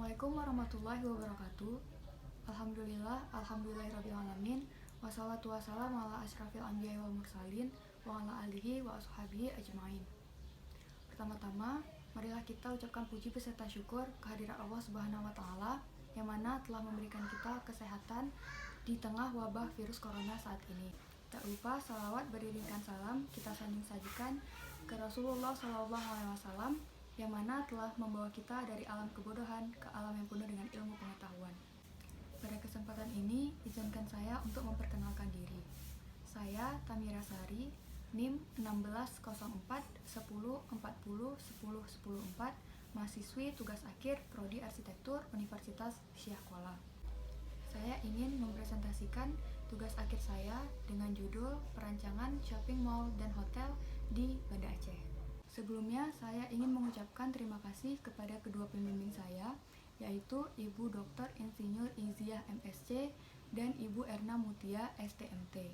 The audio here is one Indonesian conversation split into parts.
Assalamualaikum warahmatullahi wabarakatuh. Alhamdulillahirrabbilalamin. Wassalatu wassalamu ala asyrafil anbiya wal mursalin wa ala alihi wa ashabihi ajmain. Pertama-tama, marilah kita ucapkan puji beserta syukur kehadirat Allah Subhanahu wa taala yang mana telah memberikan kita kesehatan di tengah wabah virus corona saat ini. Tak lupa salawat beriringkan salam kita sajikan ke Rasulullah SAW yang mana telah membawa kita dari alam kebodohan ke alam yang penuh dengan ilmu pengetahuan. Pada kesempatan ini, izinkan saya untuk memperkenalkan diri. Saya Tamira Sari, NIM 160410401014, mahasiswi tugas akhir Prodi Arsitektur Universitas Syahkuala. Saya ingin mempresentasikan tugas akhir saya dengan judul Perancangan Shopping Mall dan Hotel di Banda Aceh. Sebelumnya, saya ingin mengucapkan terima kasih kepada kedua pembimbing saya, yaitu Ibu Dr. Insinyur Iziah MSc dan Ibu Erna Mutia STMT.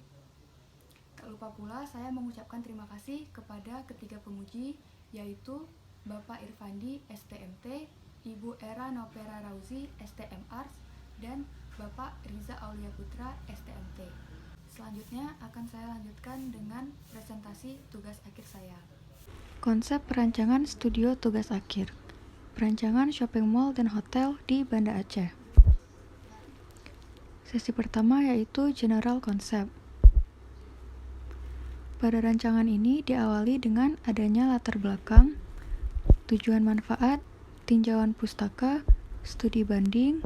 Tak lupa pula saya mengucapkan terima kasih kepada ketiga pemuji, yaitu Bapak Irfandi STMT, Ibu Era Nopera Rauzi STM Arts, dan Bapak Riza Aulia Putra STMT. Selanjutnya akan saya lanjutkan dengan presentasi tugas akhir saya. Konsep perancangan studio tugas akhir. Perancangan shopping mall dan hotel di Banda Aceh. Sesi pertama yaitu general concept. Pada rancangan ini diawali dengan adanya latar belakang, tujuan manfaat, tinjauan pustaka, studi banding,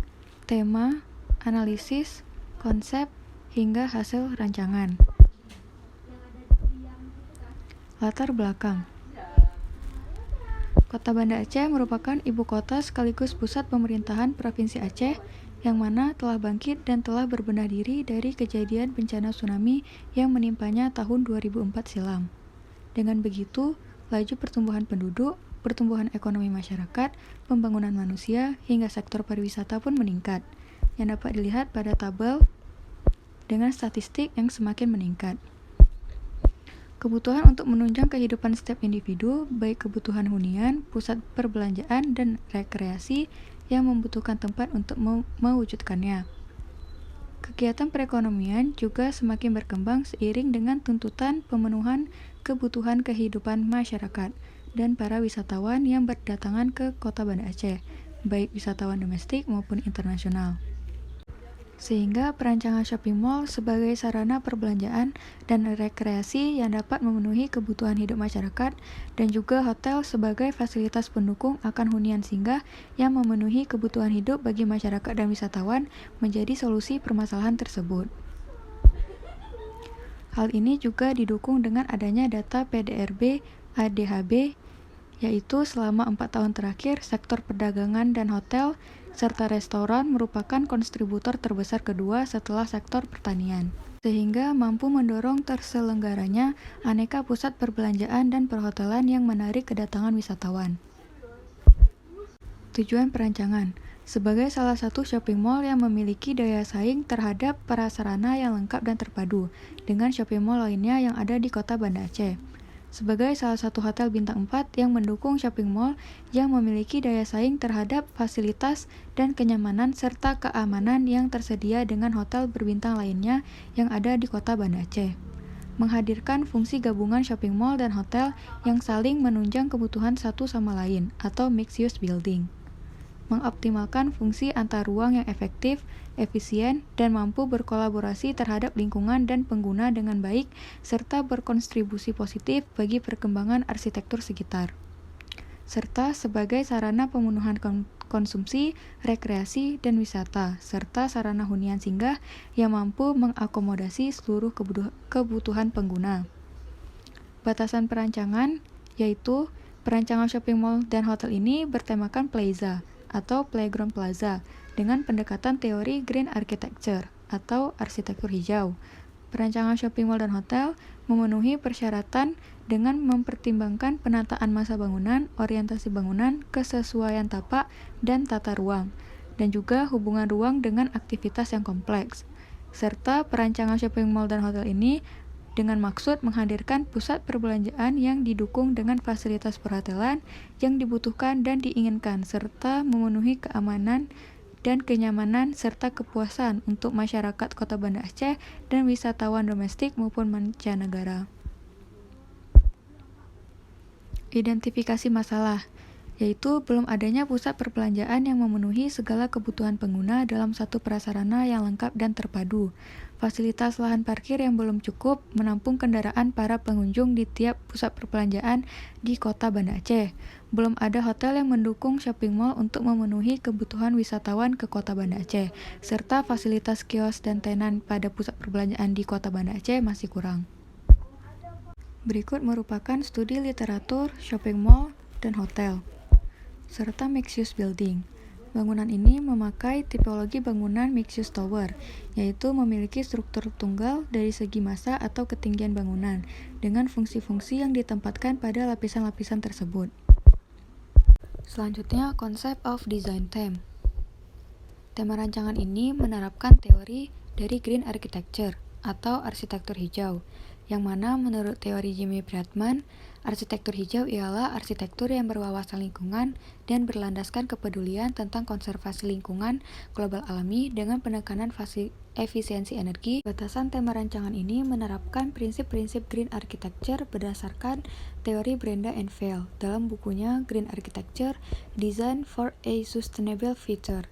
tema, analisis, konsep, hingga hasil rancangan. Latar belakang. Kota Banda Aceh merupakan ibu kota sekaligus pusat pemerintahan Provinsi Aceh yang mana telah bangkit dan telah berbenah diri dari kejadian bencana tsunami yang menimpanya tahun 2004 silam. Dengan begitu, laju pertumbuhan penduduk, pertumbuhan ekonomi masyarakat, pembangunan manusia, hingga sektor pariwisata pun meningkat, yang dapat dilihat pada tabel dengan statistik yang semakin meningkat. Kebutuhan untuk menunjang kehidupan setiap individu, baik kebutuhan hunian, pusat perbelanjaan, dan rekreasi yang membutuhkan tempat untuk mewujudkannya. Kegiatan perekonomian juga semakin berkembang seiring dengan tuntutan pemenuhan kebutuhan kehidupan masyarakat dan para wisatawan yang berdatangan ke Kota Banda Aceh, baik wisatawan domestik maupun internasional. Sehingga perancangan shopping mall sebagai sarana perbelanjaan dan rekreasi yang dapat memenuhi kebutuhan hidup masyarakat dan juga hotel sebagai fasilitas pendukung akan hunian singgah yang memenuhi kebutuhan hidup bagi masyarakat dan wisatawan menjadi solusi permasalahan tersebut. Hal ini juga didukung dengan adanya data PDRB ADHB, yaitu selama 4 tahun terakhir sektor perdagangan dan hotel serta restoran merupakan kontributor terbesar kedua setelah sektor pertanian, sehingga mampu mendorong terselenggaranya aneka pusat perbelanjaan dan perhotelan yang menarik kedatangan wisatawan. Tujuan perancangan. Sebagai salah satu shopping mall yang memiliki daya saing terhadap prasarana yang lengkap dan terpadu dengan shopping mall lainnya yang ada di Kota Banda Aceh. Sebagai salah satu hotel bintang 4 yang mendukung shopping mall yang memiliki daya saing terhadap fasilitas dan kenyamanan serta keamanan yang tersedia dengan hotel berbintang lainnya yang ada di Kota Banda Aceh. Menghadirkan fungsi gabungan shopping mall dan hotel yang saling menunjang kebutuhan satu sama lain atau mixed use building. Mengoptimalkan fungsi antar ruang yang efektif, efisien, dan mampu berkolaborasi terhadap lingkungan dan pengguna dengan baik, serta berkontribusi positif bagi perkembangan arsitektur sekitar. Serta sebagai sarana pemenuhan konsumsi, rekreasi, dan wisata, serta sarana hunian singgah yang mampu mengakomodasi seluruh kebutuhan pengguna. Batasan perancangan, yaitu perancangan shopping mall dan hotel ini bertemakan plaza atau playground plaza dengan pendekatan teori green architecture atau arsitektur hijau. Perancangan shopping mall dan hotel memenuhi persyaratan dengan mempertimbangkan penataan masa bangunan, orientasi bangunan, kesesuaian tapak dan tata ruang, dan juga hubungan ruang dengan aktivitas yang kompleks. Serta perancangan shopping mall dan hotel ini dengan maksud menghadirkan pusat perbelanjaan yang didukung dengan fasilitas perhotelan yang dibutuhkan dan diinginkan, serta memenuhi keamanan dan kenyamanan serta kepuasan untuk masyarakat Kota Banda Aceh dan wisatawan domestik maupun mancanegara. Identifikasi masalah, yaitu belum adanya pusat perbelanjaan yang memenuhi segala kebutuhan pengguna dalam satu prasarana yang lengkap dan terpadu. Fasilitas lahan parkir yang belum cukup menampung kendaraan para pengunjung di tiap pusat perbelanjaan di Kota Banda Aceh. Belum ada hotel yang mendukung shopping mall untuk memenuhi kebutuhan wisatawan ke Kota Banda Aceh, serta fasilitas kios dan tenan pada pusat perbelanjaan di Kota Banda Aceh masih kurang. Berikut merupakan studi literatur shopping mall dan hotel, serta mixed-use building. Bangunan ini memakai tipologi bangunan mixed-use tower, yaitu memiliki struktur tunggal dari segi massa atau ketinggian bangunan, dengan fungsi-fungsi yang ditempatkan pada lapisan-lapisan tersebut. Selanjutnya, konsep of design theme. Tema rancangan ini menerapkan teori dari green architecture, atau arsitektur hijau, yang mana menurut teori Jimmy Bradman, arsitektur hijau ialah arsitektur yang berwawasan lingkungan dan berlandaskan kepedulian tentang konservasi lingkungan global alami dengan penekanan efisiensi energi. Batasan tema rancangan ini menerapkan prinsip-prinsip green architecture berdasarkan teori Brenda and Vail dalam bukunya Green Architecture, Design for a Sustainable Future,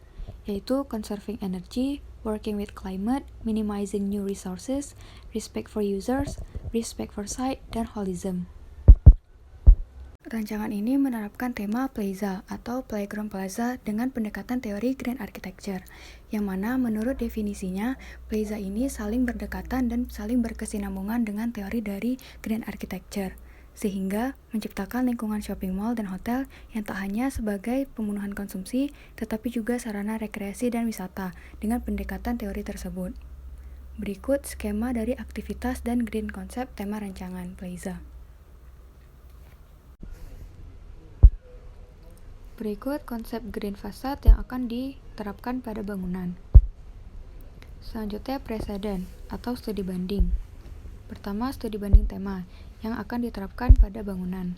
yaitu conserving energy, working with climate, minimizing new resources, respect for users, respect for site, dan holism. Rancangan ini menerapkan tema Plaza atau Playground Plaza dengan pendekatan teori Green Architecture, yang mana menurut definisinya, Plaza ini saling berdekatan dan saling berkesinambungan dengan teori dari Green Architecture, sehingga menciptakan lingkungan shopping mall dan hotel yang tak hanya sebagai pemenuhan konsumsi, tetapi juga sarana rekreasi dan wisata dengan pendekatan teori tersebut. Berikut skema dari aktivitas dan green konsep tema rancangan Plaza. Berikut konsep green facade yang akan diterapkan pada bangunan. Selanjutnya, preseden atau studi banding. Pertama, studi banding tema yang akan diterapkan pada bangunan.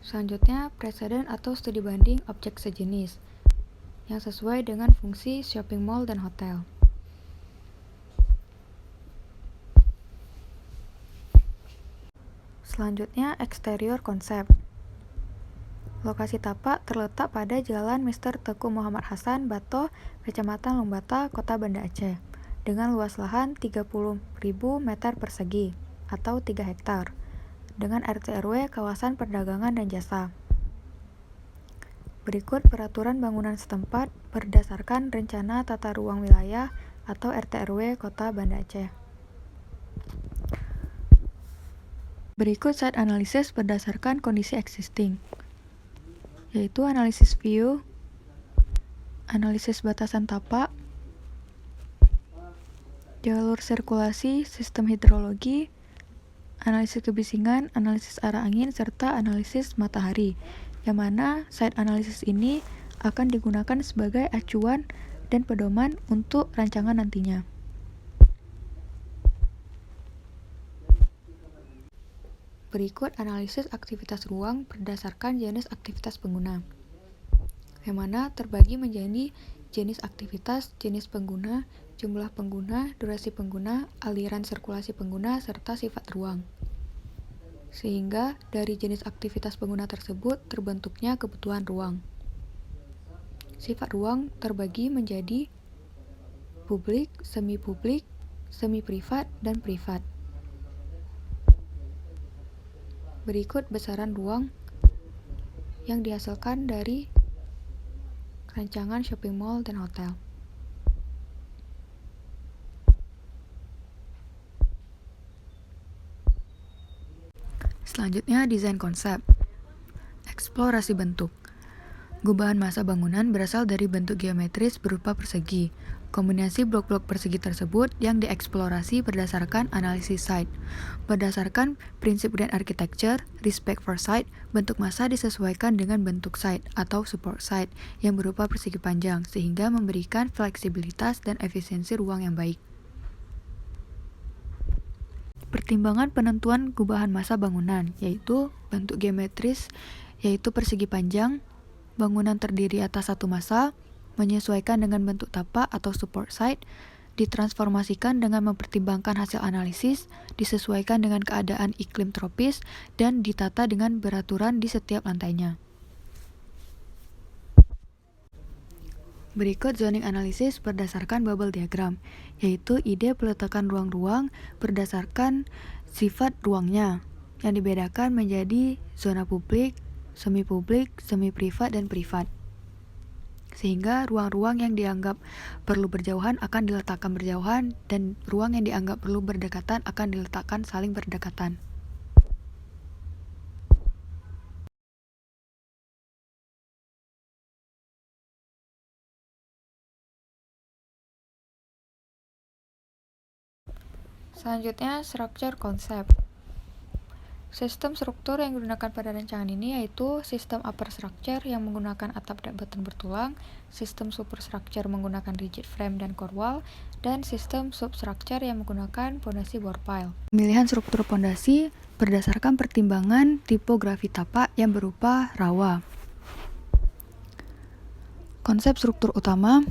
Selanjutnya, preseden atau studi banding objek sejenis yang sesuai dengan fungsi shopping mall dan hotel. Selanjutnya, eksterior konsep. Lokasi tapak terletak pada Jalan Mr. Teku Muhammad Hasan, Bato, Kecamatan Lombata, Kota Banda Aceh, dengan luas lahan 30.000 meter persegi atau 3 hektar, dengan RT/RW kawasan perdagangan dan jasa. Berikut peraturan bangunan setempat berdasarkan Rencana Tata Ruang Wilayah atau RT/RW Kota Banda Aceh. Berikut site analisis berdasarkan kondisi existing, yaitu analisis view, analisis batasan tapak, jalur sirkulasi, sistem hidrologi, analisis kebisingan, analisis arah angin, serta analisis matahari, yang mana site analisis ini akan digunakan sebagai acuan dan pedoman untuk rancangan nantinya. Berikut analisis aktivitas ruang berdasarkan jenis aktivitas pengguna, yang mana terbagi menjadi jenis aktivitas, jenis pengguna, jumlah pengguna, durasi pengguna, aliran sirkulasi pengguna, serta sifat ruang. Sehingga dari jenis aktivitas pengguna tersebut terbentuknya kebutuhan ruang. Sifat ruang terbagi menjadi publik, semi-privat, dan privat. Berikut besaran ruang yang dihasilkan dari rancangan shopping mall dan hotel. Selanjutnya, desain konsep. Eksplorasi bentuk. Gubahan massa bangunan berasal dari bentuk geometris berupa persegi. Kombinasi blok-blok persegi tersebut yang dieksplorasi berdasarkan analisis site. Berdasarkan prinsip Grand Architecture, respect for site, bentuk massa disesuaikan dengan bentuk site atau support site yang berupa persegi panjang sehingga memberikan fleksibilitas dan efisiensi ruang yang baik. Pertimbangan penentuan gubahan massa bangunan yaitu bentuk geometris yaitu persegi panjang, bangunan terdiri atas satu massa, menyesuaikan dengan bentuk tapak atau support site, ditransformasikan dengan mempertimbangkan hasil analisis, disesuaikan dengan keadaan iklim tropis, dan ditata dengan beraturan di setiap lantainya. Berikut zoning analisis berdasarkan bubble diagram, yaitu ide peletakan ruang-ruang berdasarkan sifat ruangnya, yang dibedakan menjadi zona publik, semi-privat, dan privat. Sehingga ruang-ruang yang dianggap perlu berjauhan akan diletakkan berjauhan dan ruang yang dianggap perlu berdekatan akan diletakkan saling berdekatan. Selanjutnya, structure concept. Sistem struktur yang digunakan pada rancangan ini yaitu sistem upper structure yang menggunakan atap dan batan bertulang, sistem superstructure menggunakan rigid frame dan core wall, dan sistem substructure yang menggunakan pondasi bore pile. Pemilihan struktur pondasi berdasarkan pertimbangan tipografi tapak yang berupa rawa. Konsep struktur utama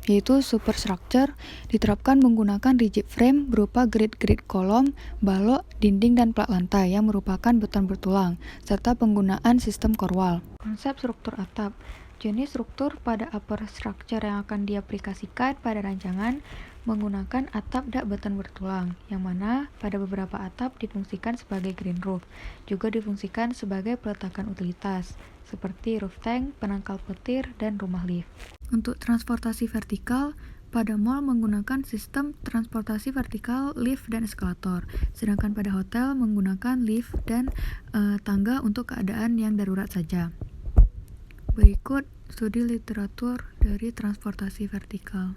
yaitu superstructure diterapkan menggunakan rigid frame berupa grid-grid kolom, balok, dinding, dan plat lantai yang merupakan beton bertulang, serta penggunaan sistem core wall. Konsep struktur atap. Jenis struktur pada upper structure yang akan diaplikasikan pada rancangan menggunakan atap dak beton bertulang, yang mana pada beberapa atap difungsikan sebagai green roof, juga difungsikan sebagai peletakan utilitas, seperti roof tank, penangkal petir, dan rumah lift. Untuk transportasi vertikal, pada mall menggunakan sistem transportasi vertikal lift dan eskalator, sedangkan pada hotel menggunakan lift dan tangga untuk keadaan yang darurat saja. Berikut studi literatur dari transportasi vertikal.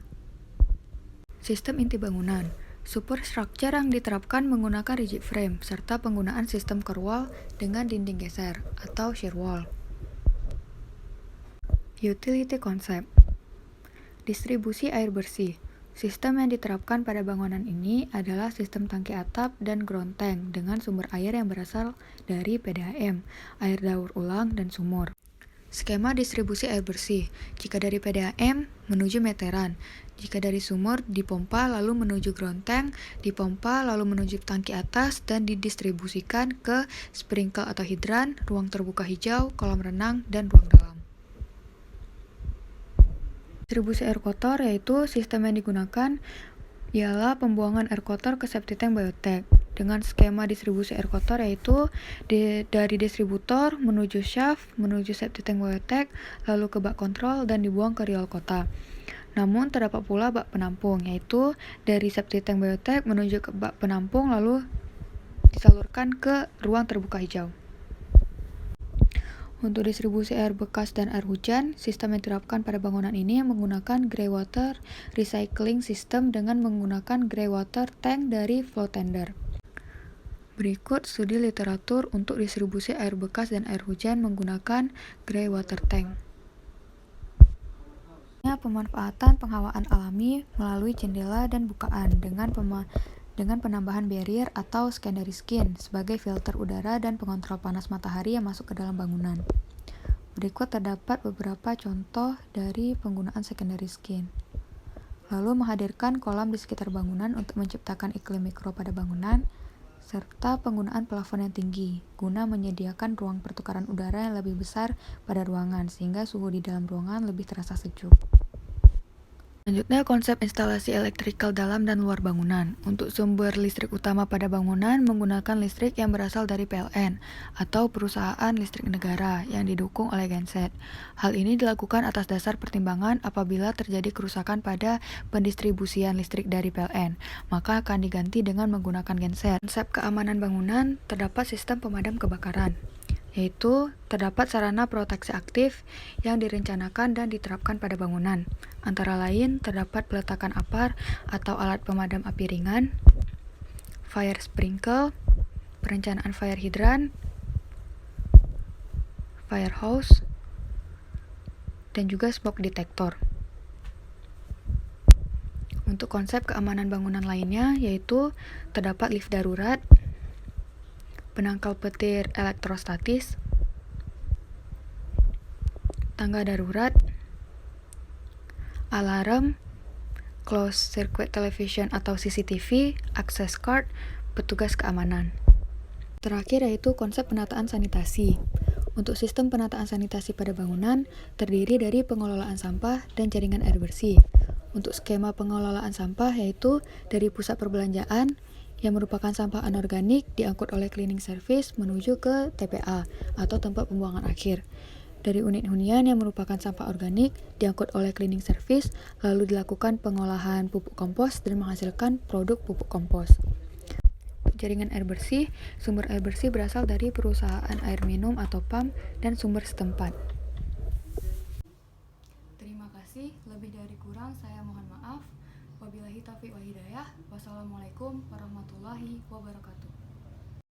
Sistem inti bangunan. Superstructure yang diterapkan menggunakan rigid frame serta penggunaan sistem core wall dengan dinding geser atau shear wall. Utility concept. Distribusi air bersih. Sistem yang diterapkan pada bangunan ini adalah sistem tangki atap dan ground tank dengan sumber air yang berasal dari PDAM, air daur ulang, dan sumur. Skema distribusi air bersih. Jika dari PDAM menuju meteran, jika dari sumur dipompa lalu menuju ground tank, dipompa lalu menuju tangki atas dan didistribusikan ke sprinkle atau hidran, ruang terbuka hijau, kolam renang, dan ruang dalam. Distribusi air kotor yaitu sistem yang digunakan ialah pembuangan air kotor ke septic tank biotek dengan skema distribusi air kotor yaitu dari distributor menuju shaft, menuju septic tank biotek, lalu ke bak kontrol dan dibuang ke riol kota. Namun terdapat pula bak penampung yaitu dari septic tank biotek menuju ke bak penampung lalu disalurkan ke ruang terbuka hijau. Untuk distribusi air bekas dan air hujan, sistem yang diterapkan pada bangunan ini menggunakan greywater recycling system dengan menggunakan greywater tank dari flow tender. Berikut studi literatur untuk distribusi air bekas dan air hujan menggunakan greywater tank. Pemanfaatan penghawaan alami melalui jendela dan bukaan dengan penambahan barrier atau secondary skin sebagai filter udara dan pengontrol panas matahari yang masuk ke dalam bangunan. Berikut terdapat beberapa contoh dari penggunaan secondary skin. Lalu menghadirkan kolam di sekitar bangunan untuk menciptakan iklim mikro pada bangunan, serta penggunaan plafon yang tinggi guna menyediakan ruang pertukaran udara yang lebih besar pada ruangan sehingga suhu di dalam ruangan lebih terasa sejuk. Selanjutnya, konsep instalasi elektrikal dalam dan luar bangunan. Untuk sumber listrik utama pada bangunan menggunakan listrik yang berasal dari PLN atau perusahaan listrik negara yang didukung oleh genset. Hal ini dilakukan atas dasar pertimbangan apabila terjadi kerusakan pada pendistribusian listrik dari PLN, maka akan diganti dengan menggunakan genset. Konsep keamanan bangunan terdapat sistem pemadam kebakaran. yaitu terdapat sarana proteksi aktif yang direncanakan dan diterapkan pada bangunan. Antara lain, terdapat peletakan APAR atau alat pemadam api ringan, fire sprinkle, perencanaan fire hydrant, fire hose, dan juga smoke detector. Untuk konsep keamanan bangunan lainnya, yaitu terdapat lift darurat, penangkal petir elektrostatis, tangga darurat, alarm, closed circuit television atau CCTV, access card, petugas keamanan. Terakhir yaitu konsep penataan sanitasi. Untuk sistem penataan sanitasi pada bangunan terdiri dari pengelolaan sampah dan jaringan air bersih. Untuk skema pengelolaan sampah yaitu dari pusat perbelanjaan yang merupakan sampah anorganik diangkut oleh cleaning service menuju ke TPA atau tempat pembuangan akhir. Dari unit hunian yang merupakan sampah organik diangkut oleh cleaning service lalu dilakukan pengolahan pupuk kompos dan menghasilkan produk pupuk kompos. Jaringan air bersih, sumber air bersih berasal dari perusahaan air minum atau PAM dan sumber setempat. Terima kasih, lebih dari kurang saya mohon maaf. Wabillahi taufiq wal hidayah. Wassalamualaikum warahmatullahi wabarakatuh.